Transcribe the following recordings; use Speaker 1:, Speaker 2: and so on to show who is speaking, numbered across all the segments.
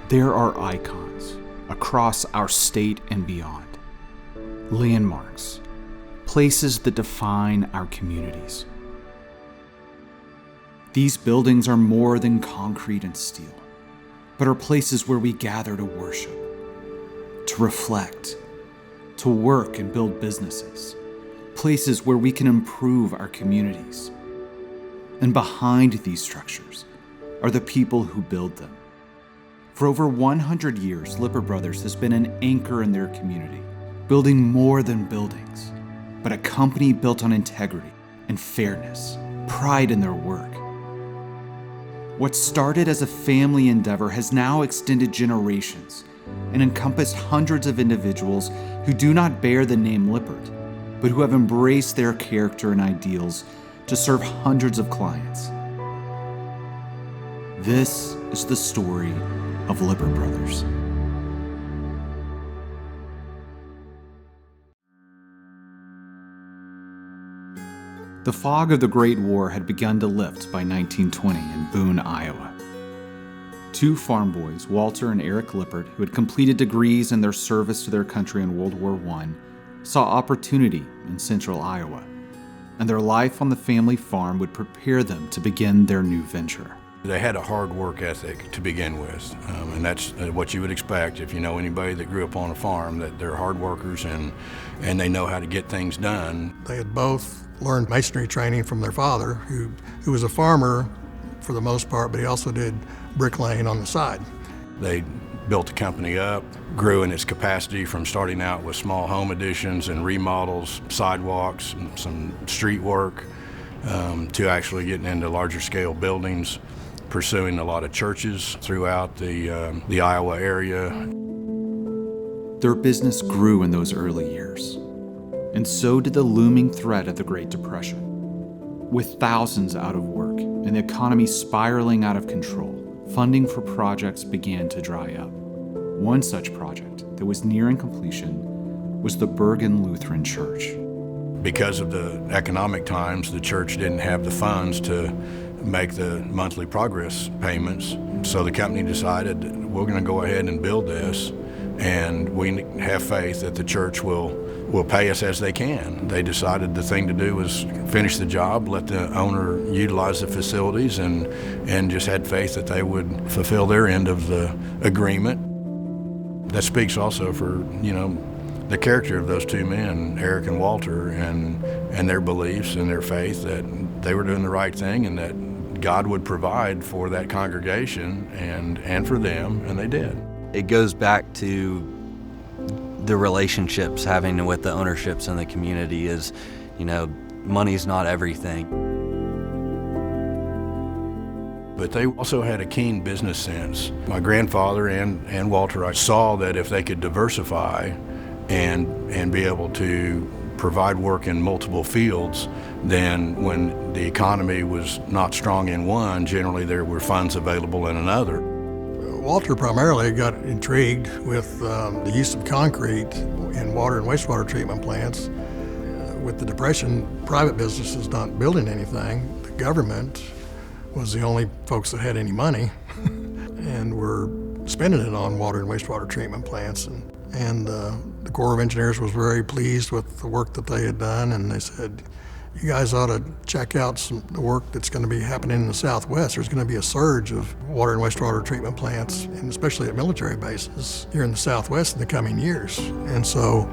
Speaker 1: There are icons across our state and beyond, landmarks, places that define our communities. These buildings are more than concrete and steel, but are places where we gather to worship, to reflect, to work and build businesses, places where we can improve our communities. And behind these structures are the people who build them. For over 100 years, Lippert Brothers has been an anchor in their community, building more than buildings, but a company built on integrity and fairness, pride in their work. What started as a family endeavor has now extended generations and encompassed hundreds of individuals who do not bear the name Lippert, but who have embraced their character and ideals to serve hundreds of clients. This is the story of Lippert Brothers. The fog of the Great War had begun to lift by 1920 in Boone, Iowa. Two farm boys, Walter and Eric Lippert, who had completed degrees in their service to their country in World War I, saw opportunity in central Iowa, and their life on the family farm would prepare them to begin their new venture.
Speaker 2: They had a hard work ethic to begin with, and that's what you would expect if you know anybody that grew up on a farm, that they're hard workers and they know how to get things done.
Speaker 3: They had both learned masonry training from their father, who was a farmer for the most part, but he also did bricklaying on the side.
Speaker 2: They built the company up, grew in its capacity from starting out with small home additions and remodels, sidewalks, and some street work, to actually getting into larger scale buildings, pursuing a lot of churches throughout the Iowa area.
Speaker 1: Their business grew in those early years, and so did the looming threat of the Great Depression. With thousands out of work and the economy spiraling out of control, funding for projects began to dry up. One such project that was nearing completion was the Bergen Lutheran Church.
Speaker 2: Because of the economic times, the church didn't have the funds to make the monthly progress payments. So the company decided we're going to go ahead and build this, and we have faith that the church will pay us as they can. They decided the thing to do was finish the job, let the owner utilize the facilities, and just had faith that they would fulfill their end of the agreement. That speaks also for, the character of those two men, Eric and Walter, and their beliefs and their faith that they were doing the right thing and that God would provide for that congregation and for them, and they did.
Speaker 4: It goes back to the relationships having with the ownerships in the community is, money's not everything.
Speaker 2: But they also had a keen business sense. My grandfather and Walter, I saw that if they could diversify and be able to provide work in multiple fields, then when the economy was not strong in one, generally there were funds available in another.
Speaker 3: Walter primarily got intrigued with the use of concrete in water and wastewater treatment plants. With the Depression, private businesses not building anything, the government was the only folks that had any money and were spending it on water and wastewater treatment plants. And the Corps of Engineers was very pleased with the work that they had done, and they said, you guys ought to check out the work that's going to be happening in the Southwest. There's going to be a surge of water and wastewater treatment plants, and especially at military bases here in the Southwest in the coming years. And so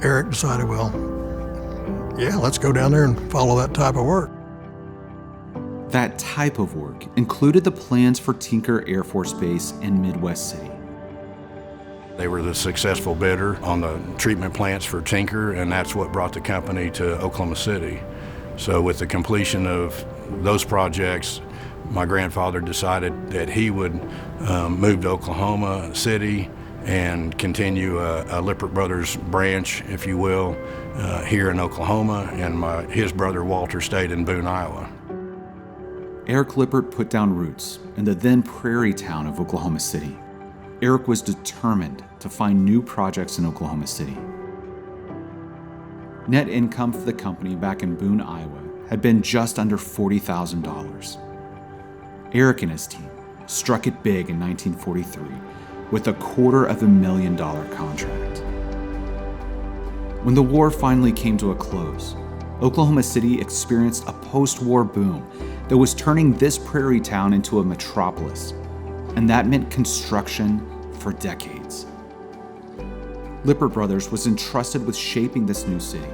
Speaker 3: Eric decided, yeah, let's go down there and follow that type of work.
Speaker 1: That type of work included the plans for Tinker Air Force Base in Midwest City.
Speaker 2: They were the successful bidder on the treatment plants for Tinker, and that's what brought the company to Oklahoma City. So with the completion of those projects, my grandfather decided that he would move to Oklahoma City and continue a Lippert Brothers branch, if you will, here in Oklahoma, and his brother Walter stayed in Boone, Iowa.
Speaker 1: Eric Lippert put down roots in the then prairie town of Oklahoma City. Eric was determined to find new projects in Oklahoma City. Net income for the company back in Boone, Iowa had been just under $40,000. Eric and his team struck it big in 1943 with a $250,000 contract. When the war finally came to a close, Oklahoma City experienced a post-war boom that was turning this prairie town into a metropolis, and that meant construction for decades. Lippert Brothers was entrusted with shaping this new city,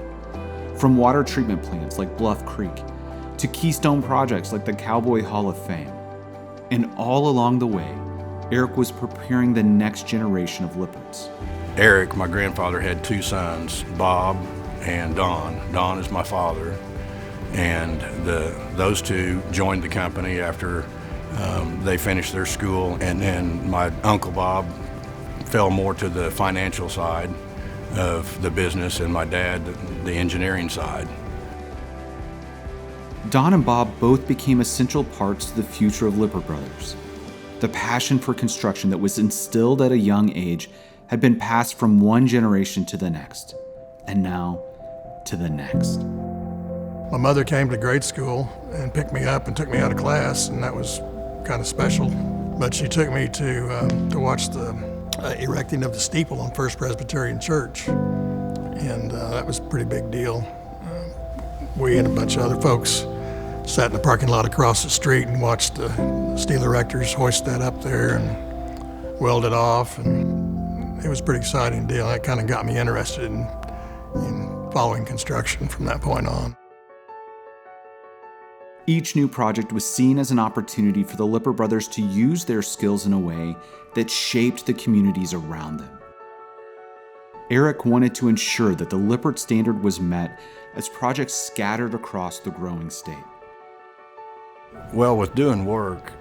Speaker 1: from water treatment plants like Bluff Creek to keystone projects like the Cowboy Hall of Fame. And all along the way, Eric was preparing the next generation of Lipperts.
Speaker 2: Eric, my grandfather, had two sons, Bob and Don. Don is my father, and those two joined the company after they finished their school, and then my Uncle Bob fell more to the financial side of the business, and my dad, the engineering side.
Speaker 1: Don and Bob both became essential parts to the future of Lippert Brothers. The passion for construction that was instilled at a young age had been passed from one generation to the next, and now to the next.
Speaker 3: My mother came to grade school and picked me up and took me out of class, and that was kind of special. But she took me to watch the erecting of the steeple on First Presbyterian Church, and that was a pretty big deal. We and a bunch of other folks sat in the parking lot across the street and watched the steel erectors hoist that up there and weld it off, and it was a pretty exciting deal. That kind of got me interested in following construction from that point on.
Speaker 1: Each new project was seen as an opportunity for the Lippert Brothers to use their skills in a way that shaped the communities around them. Eric wanted to ensure that the Lippert standard was met as projects scattered across the growing state.
Speaker 2: Well, with doing work,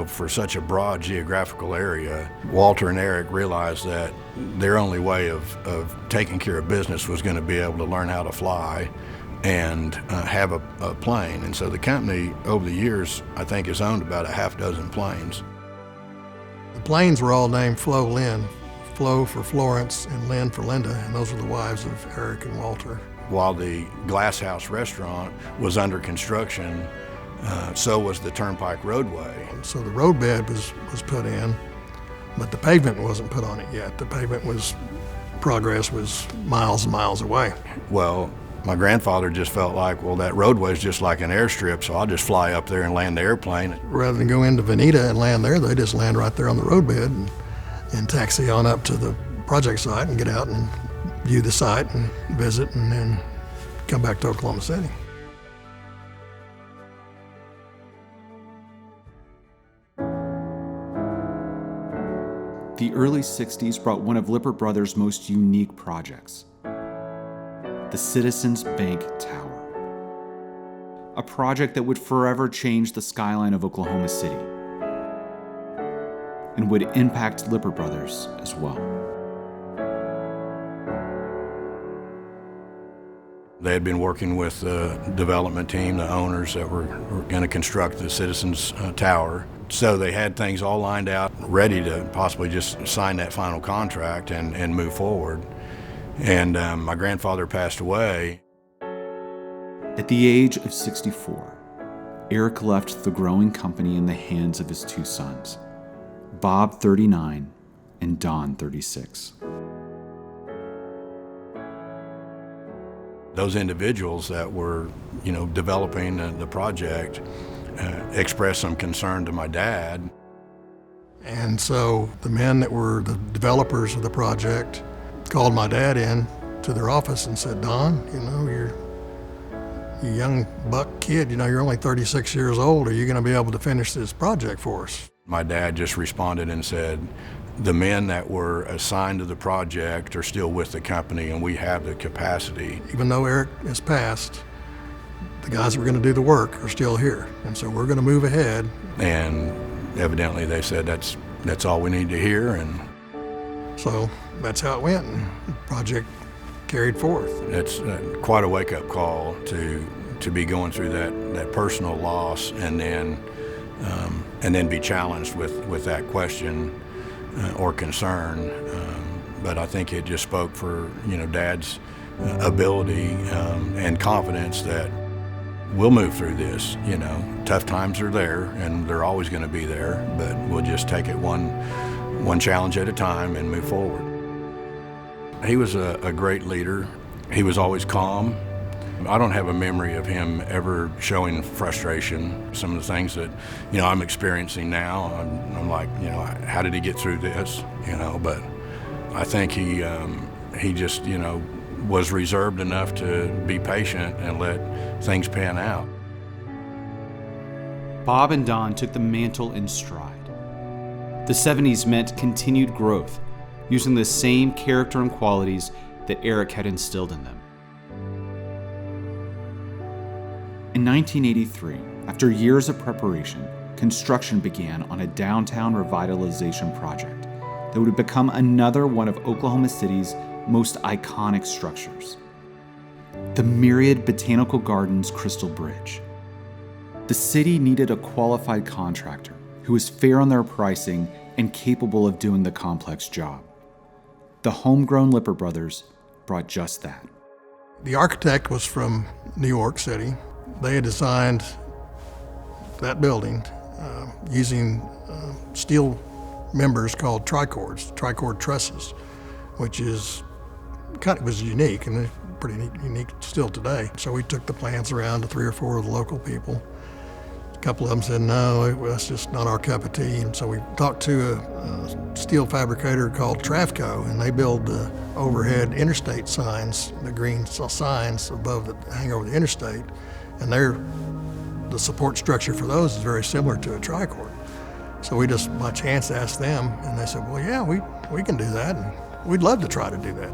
Speaker 2: for such a broad geographical area, Walter and Eric realized that their only way of taking care of business was going to be able to learn how to fly and have a plane. And so the company, over the years, I think has owned about a half dozen planes.
Speaker 3: The planes were all named Flo Lynn, Flo for Florence and Lynn for Linda, and those were the wives of Eric and Walter.
Speaker 2: While the Glass House restaurant was under construction, so was the Turnpike roadway.
Speaker 3: So the roadbed was put in, but the pavement wasn't put on it yet. The pavement progress was miles and miles away.
Speaker 2: Well, my grandfather just felt like, well, that roadway is just like an airstrip, so I'll just fly up there and land the airplane.
Speaker 3: Rather than go into Veneta and land there, they just land right there on the roadbed and taxi on up to the project site and get out and view the site and visit and then come back to Oklahoma City.
Speaker 1: The early 60s brought one of Lippert Brothers' most unique projects, the Citizens Bank Tower, a project that would forever change the skyline of Oklahoma City and would impact Lippert Brothers as well.
Speaker 2: They had been working with the development team, the owners that were going to construct the Citizens Tower. So they had things all lined out, ready to possibly just sign that final contract and move forward. And my grandfather passed away.
Speaker 1: At the age of 64, Eric left the growing company in the hands of his two sons, Bob 39 and Don 36.
Speaker 2: Those individuals that were, developing the project expressed some concern to my dad.
Speaker 3: And so the men that were the developers of the project called my dad in to their office and said, Don, you're a young buck kid, you're only 36 years old. Are you going to be able to finish this project for us?
Speaker 2: My dad just responded and said, the men that were assigned to the project are still with the company and we have the capacity.
Speaker 3: Even though Eric has passed, the guys that were going to do the work are still here. And so we're going to move ahead.
Speaker 2: And evidently they said that's all we need to hear. And
Speaker 3: so that's how it went, and the project carried forth.
Speaker 2: It's quite a wake-up call to be going through that personal loss and then be challenged with that question or concern. But I think it just spoke for Dad's ability and confidence that we'll move through this, you know. Tough times are there, and they're always going to be there, but we'll just take it one challenge at a time and move forward. He was a great leader. He was always calm. I don't have a memory of him ever showing frustration. Some of the things that, you know, I'm experiencing now, I'm like, you know, how did he get through this? You know, but I think he just, you know, was reserved enough to be patient and let things pan out.
Speaker 1: Bob and Don took the mantle in stride. The 70s meant continued growth, using the same character and qualities that Eric had instilled in them. In 1983, after years of preparation, construction began on a downtown revitalization project that would become another one of Oklahoma City's most iconic structures, the Myriad Botanical Gardens Crystal Bridge. The city needed a qualified contractor who was fair on their pricing and capable of doing the complex job. The homegrown Lippert brothers brought just that.
Speaker 3: The architect was from New York City. They had designed that building using steel members called tricord trusses, which is kind of was unique and pretty unique still today. So we took the plans around to 3 or 4 of the local people. A couple of them said, no, that's just not our cup of tea. And so we talked to a steel fabricator called Trafco, and they build the overhead interstate signs, the green signs above that hang over the interstate. And the support structure for those is very similar to a tricord. So we just by chance asked them, and they said, well, yeah, we can do that, and we'd love to try to do that.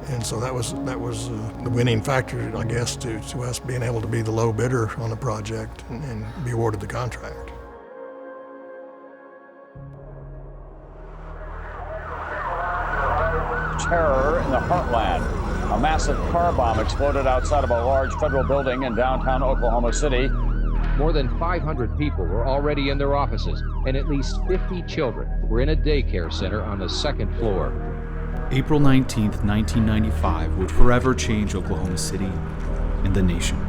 Speaker 3: And so that was the winning factor, I guess, to us being able to be the low bidder on the project and be awarded the contract.
Speaker 5: Terror in the heartland. A massive car bomb exploded outside of a large federal building in downtown Oklahoma City.
Speaker 6: More than 500 people were already in their offices, and at least 50 children were in a daycare center on the 2nd floor.
Speaker 1: April 19th, 1995 would forever change Oklahoma City and the nation.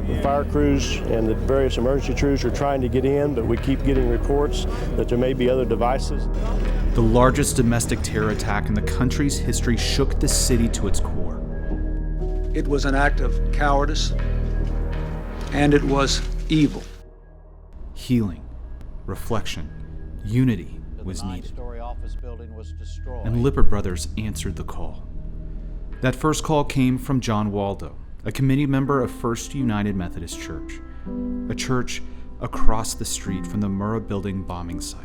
Speaker 7: The fire crews and the various emergency crews are trying to get in, but we keep getting reports that there may be other devices.
Speaker 1: The largest domestic terror attack in the country's history shook the city to its core.
Speaker 8: It was an act of cowardice, and it was evil.
Speaker 1: Healing, reflection, unity was needed. And Lippert brothers answered the call. That first call came from John Waldo, a committee member of First United Methodist Church, a church across the street from the Murrah building bombing site.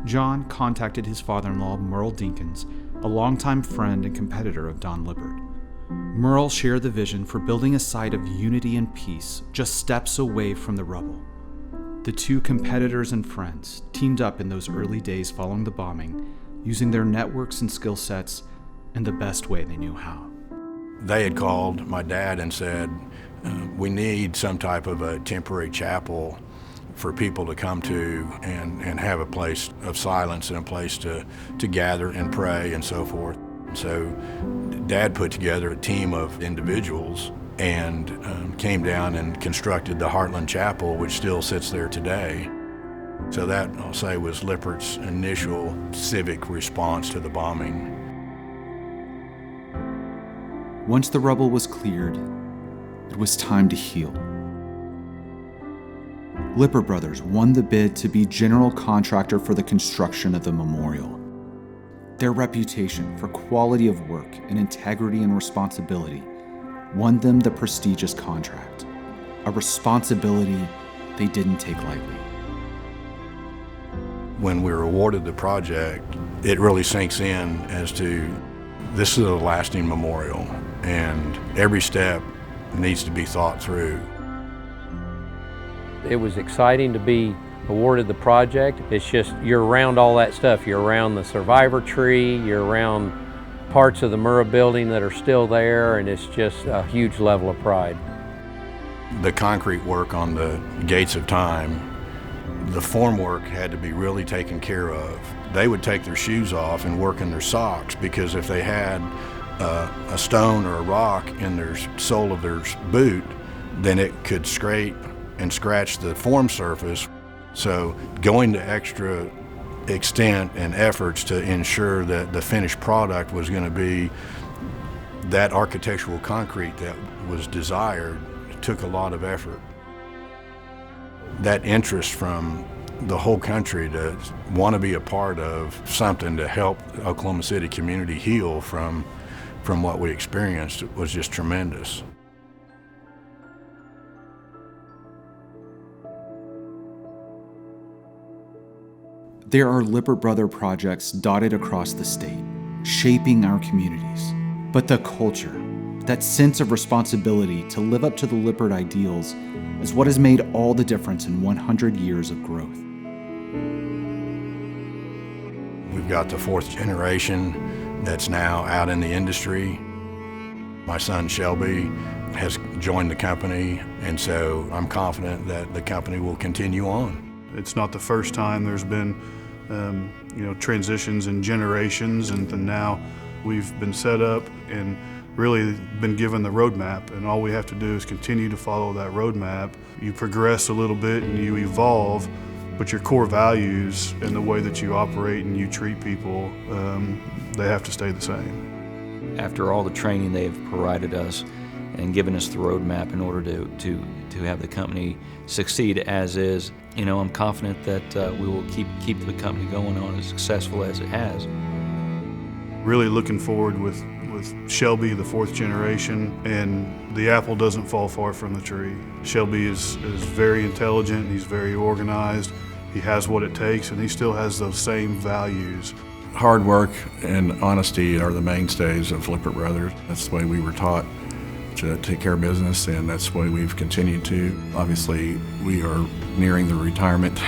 Speaker 1: John contacted his father-in-law, Merle Dinkins, a longtime friend and competitor of Don Lippert. Merle shared the vision for building a site of unity and peace just steps away from the rubble. The two competitors and friends teamed up in those early days following the bombing, using their networks and skill sets in the best way they knew how.
Speaker 2: They had called my dad and said, we need some type of a temporary chapel for people to come to and have a place of silence and a place to gather and pray and so forth. So Dad put together a team of individuals and came down and constructed the Heartland Chapel, which still sits there today. So that, I'll say, was Lippert's initial civic response to the bombing.
Speaker 1: Once the rubble was cleared, it was time to heal. Lippert brothers won the bid to be general contractor for the construction of the memorial. Their reputation for quality of work and integrity and responsibility won them the prestigious contract, a responsibility they didn't take lightly.
Speaker 2: When we were awarded the project, it really sinks in as to this is a lasting memorial, and every step needs to be thought through.
Speaker 9: It was exciting to be awarded the project. It's just, you're around all that stuff. You're around the survivor tree, you're around parts of the Murrah building that are still there, and it's just a huge level of pride.
Speaker 2: The concrete work on the gates of time, the formwork had to be really taken care of. They would take their shoes off and work in their socks, because if they had a stone or a rock in their sole of their boot, then it could scrape and scratch the form surface. So going to extra extent and efforts to ensure that the finished product was going to be that architectural concrete that was desired took a lot of effort. That interest from the whole country to want to be a part of something to help the Oklahoma City community heal from what we experienced was just tremendous.
Speaker 1: There are Lippert Brother projects dotted across the state, shaping our communities. But the culture, that sense of responsibility to live up to the Lippert ideals, is what has made all the difference in 100 years of growth.
Speaker 2: We've got the fourth generation that's now out in the industry. My son Shelby has joined the company, and so I'm confident that the company will continue on.
Speaker 10: It's not the first time there's been transitions in generations, and now we've been set up and really been given the roadmap, and all we have to do is continue to follow that roadmap. You progress a little bit and you evolve, but your core values and the way that you operate and you treat people, they have to stay the same.
Speaker 11: After all the training they've provided us and given us the roadmap in order to have the company succeed as is, I'm confident that we will keep the company going on as successful as it has.
Speaker 10: Really looking forward with Shelby, the fourth generation, and the apple doesn't fall far from the tree. Shelby is very intelligent, he's very organized, he has what it takes, and he still has those same values.
Speaker 2: Hard work and honesty are the mainstays of Lippert Brothers. That's the way we were taught to take care of business, and that's the way we've continued to. Obviously, we are nearing the retirement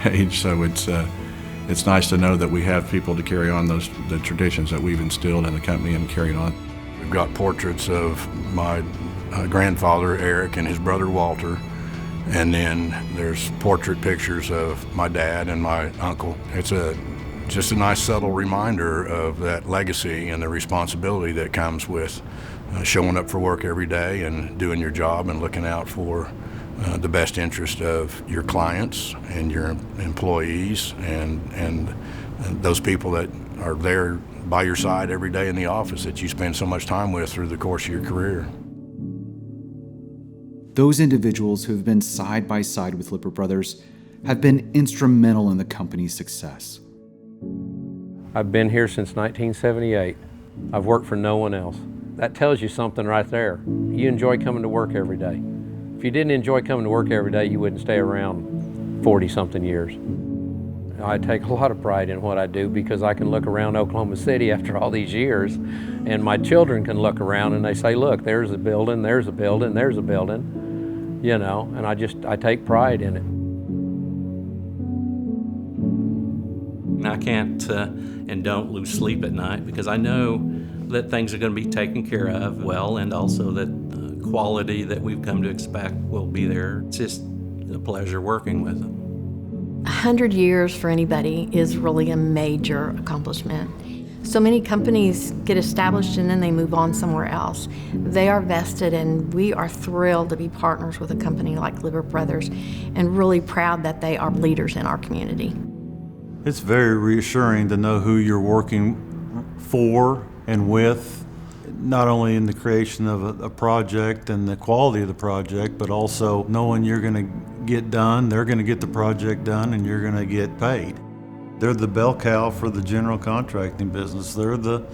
Speaker 2: age, so it's nice to know that we have people to carry on the traditions that we've instilled in the company and carry on. We've got portraits of my grandfather, Eric, and his brother, Walter, and then there's portrait pictures of my dad and my uncle. It's just a nice subtle reminder of that legacy and the responsibility that comes with showing up for work every day and doing your job and looking out for the best interest of your clients and your employees and those people that are there by your side every day in the office that you spend so much time with through the course of your career.
Speaker 1: Those individuals who have been side by side with Lippert Brothers have been instrumental in the company's success.
Speaker 9: I've been here since 1978. I've worked for no one else. That tells you something right there. You enjoy coming to work every day. If you didn't enjoy coming to work every day, you wouldn't stay around 40-something years. I take a lot of pride in what I do because I can look around Oklahoma City after all these years, and my children can look around and they say, look, there's a building, there's a building, there's a building, and I take pride in it.
Speaker 12: I can't and don't lose sleep at night because I know that things are going to be taken care of well, and also that the quality that we've come to expect will be there. It's just a pleasure working with them.
Speaker 13: 100 years for anybody is really a major accomplishment. So many companies get established and then they move on somewhere else. They are vested, and we are thrilled to be partners with a company like Lippert Brothers and really proud that they are leaders in our community.
Speaker 14: It's very reassuring to know who you're working for and with, not only in the creation of a project and the quality of the project, but also knowing you're going to get done, they're going to get the project done, and you're going to get paid. They're the bell cow for the general contracting business. They're the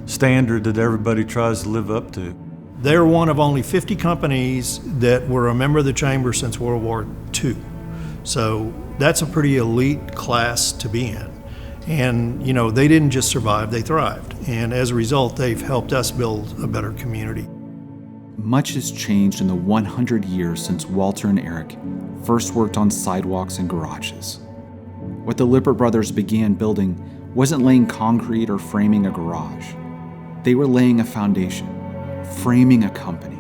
Speaker 14: standard that everybody tries to live up to.
Speaker 15: They're one of only 50 companies that were a member of the Chamber since World War II. So that's a pretty elite class to be in. And, they didn't just survive, they thrived. And as a result, they've helped us build a better community.
Speaker 1: Much has changed in the 100 years since Walter and Eric first worked on sidewalks and garages. What the Lippert Brothers began building wasn't laying concrete or framing a garage. They were laying a foundation, framing a company.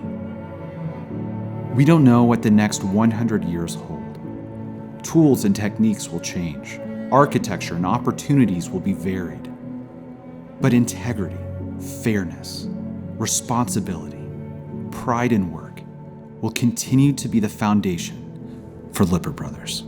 Speaker 1: We don't know what the next 100 years hold. Tools and techniques will change. Architecture and opportunities will be varied. But integrity, fairness, responsibility, pride in work, will continue to be the foundation for Lippert Brothers.